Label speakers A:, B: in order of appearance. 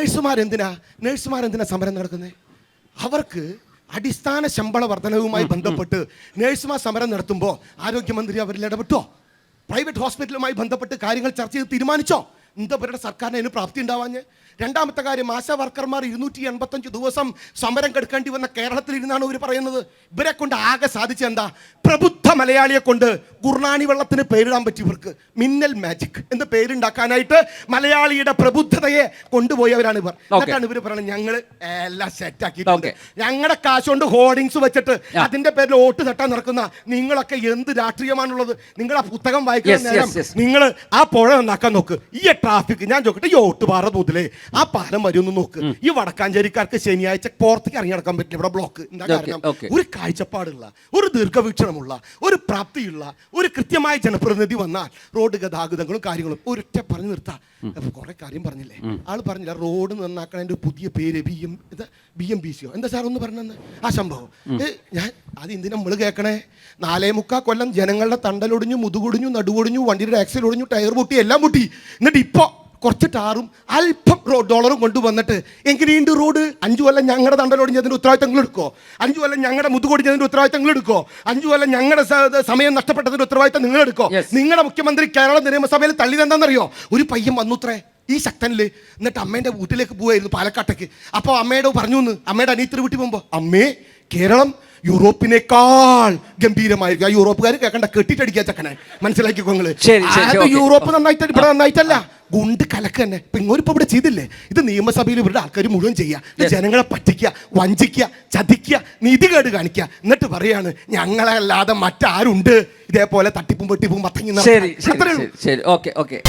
A: നേഴ്സുമാരെന്തിനാ സമരം നടക്കുന്നത്? അവർക്ക് അടിസ്ഥാന ശമ്പള വർധനവുമായി ബന്ധപ്പെട്ട് നേഴ്സുമാർ സമരം നടത്തുമ്പോൾ ആരോഗ്യമന്ത്രി അവരിൽ ഇടപെട്ടോ? പ്രൈവറ്റ് ഹോസ്പിറ്റലുമായി ബന്ധപ്പെട്ട് കാര്യങ്ങൾ ചർച്ച ചെയ്ത് തീരുമാനിച്ചോ? എന്താ ഇവരുടെ സർക്കാരിന് അതിന് പ്രാപ്തി ഉണ്ടാവാഞ്ഞ്? രണ്ടാമത്തെ കാര്യം, ആശാ വർക്കർമാർ 285 ദിവസം സമരം കെടുക്കേണ്ടി വന്ന കേരളത്തിൽ ഇരുന്നാണ് ഇവർ പറയുന്നത്. ഇവരെ കൊണ്ട് ആകെ സാധിച്ച എന്താ? പ്രബുദ്ധ മലയാളിയെ കൊണ്ട് ഗുർണാണി വെള്ളത്തിന് പേരിടാൻ പറ്റി. ഇവർക്ക് മിന്നൽ മാജിക് എന്ന് പേരുണ്ടാക്കാനായിട്ട് മലയാളിയുടെ പ്രബുദ്ധതയെ കൊണ്ടുപോയവരാണ് ഇവർ. എന്നിട്ടാണ് ഇവർ പറയുന്നത് ഞങ്ങൾ എല്ലാം സെറ്റാക്കിയിട്ടുണ്ട്, ഞങ്ങളുടെ കാശ് കൊണ്ട് ഹോർഡിങ്സ് വെച്ചിട്ട് അതിന്റെ പേരിൽ വോട്ട് തട്ടാൻ നടക്കുന്ന നിങ്ങളൊക്കെ എന്ത് രാഷ്ട്രീയമാണുള്ളത്? നിങ്ങൾ ആ പുസ്തകം വായിക്കുന്ന നേരം നിങ്ങൾ ആ പുഴ നന്നാക്കാൻ നോക്ക്. ഈ ട്രാഫിക് ഞാൻ ചോദിക്കട്ടെ, ഈ ഓട്ടുപാറ മുതലേ ആ പാലം വരുമെന്ന് നോക്ക്. ഈ വടക്കാഞ്ചേരിക്കാർക്ക് ശനിയാഴ്ച പുറത്തേക്ക് ഇറങ്ങി നടക്കാൻ പറ്റില്ല, ഇവിടെ ബ്ലോക്ക്. എന്താ കാരണം? ഒരു കാഴ്ചപ്പാടുള്ള, ഒരു ദീർഘവീക്ഷണമുള്ള, ഒരു പ്രാപ്തിയുള്ള, ഒരു കൃത്യമായ ജനപ്രതിനിധി വന്നാൽ റോഡ് ഗതാഗതങ്ങളും കാര്യങ്ങളും ഒരൊറ്റ പറഞ്ഞു നിർത്താം. കുറെ കാര്യം പറഞ്ഞില്ലേ? ആള് പറഞ്ഞില്ല റോഡ് നന്നാക്കണതിന്റെ പുതിയ പേര് BMBCയോ എന്താ സാർ ഒന്ന് പറഞ്ഞെന്ന് ആ സംഭവം. ഞാൻ അത് എന്തിനാ നമ്മൾ കേൾക്കണേ? 4.25 കൊല്ലം ജനങ്ങളുടെ തണ്ടലൊടിഞ്ഞു, മുതുകൊടിഞ്ഞു, നടുവൊടിഞ്ഞു, വണ്ടിയുടെ ആക്സിൽ ഒടിഞ്ഞു, ടയർ പൊട്ടി, എല്ലാം പൊട്ടി. എന്നിട്ട് ഇപ്പോൾ കുറച്ച് ടാറും അല്പം ഡോളറും കൊണ്ടുവന്നിട്ട് എങ്ങനെയുണ്ട് റോഡ്? 5 കൊല്ലം ഞങ്ങളുടെ തണ്ടലൊടിഞ്ഞതിൻ്റെ ഉത്തരവാദിത്തങ്ങൾ എടുക്കോ? 5 കൊല്ലം ഞങ്ങളുടെ മുതുകൊടിഞ്ഞതിൻ്റെ ഉത്തരവാദിത്തങ്ങൾ എടുക്കോ? 5 കൊല്ലം ഞങ്ങളുടെ സമയം നഷ്ടപ്പെട്ടതിൻ്റെ ഉത്തരവാദിത്തം നിങ്ങൾ എടുക്കോ? നിങ്ങളുടെ മുഖ്യമന്ത്രി കേരള നിയമസഭയിൽ തള്ളിയതെന്താണെന്നറിയോ? ഒരു പയ്യൻ വന്നുത്രേ ഈ ശക്തനില്. എന്നിട്ട് അമ്മേൻ്റെ വീട്ടിലേക്ക് പോവായിരുന്നു, പാലക്കാട്ടേക്ക്. അപ്പോൾ അമ്മയുടെ പറഞ്ഞു എന്ന്, അമ്മയുടെ അനിയത്തിൻ്റെ വീട്ടിൽ പോകുമ്പോൾ, അമ്മേ കേരളം യൂറോപ്പിനേക്കാൾ ഗംഭീരമായിരിക്കും. ആ യൂറോപ്പുകാർ കേൾക്കണ്ട, കെട്ടിട്ടടിക്കുക ചക്കനെ, മനസ്സിലാക്കിക്കോങ്ങള്. യൂറോപ്പ് നന്നായിട്ട് ഇവിടെ നന്നായിട്ടല്ല, ഗുണ്ട് കലക്ക് തന്നെ. ഇപ്പൊ ഇങ്ങോരിപ്പോ ഇവിടെ ചെയ്തില്ലേ? ഇത് നിയമസഭയിൽ ഇവരുടെ ആൾക്കാർ മുഴുവൻ ചെയ്യുക, ജനങ്ങളെ പറ്റിക്കുക, വഞ്ചിക്കുക, ചതിക്കുക, നീതികേട് കാണിക്കുക. എന്നിട്ട് പറയാണ് ഞങ്ങളല്ലാതെ മറ്റാരുണ്ട് ഇതേപോലെ തട്ടിപ്പും വെട്ടിപ്പും പത്തങ്ങി.
B: ശരി, ഓക്കെ.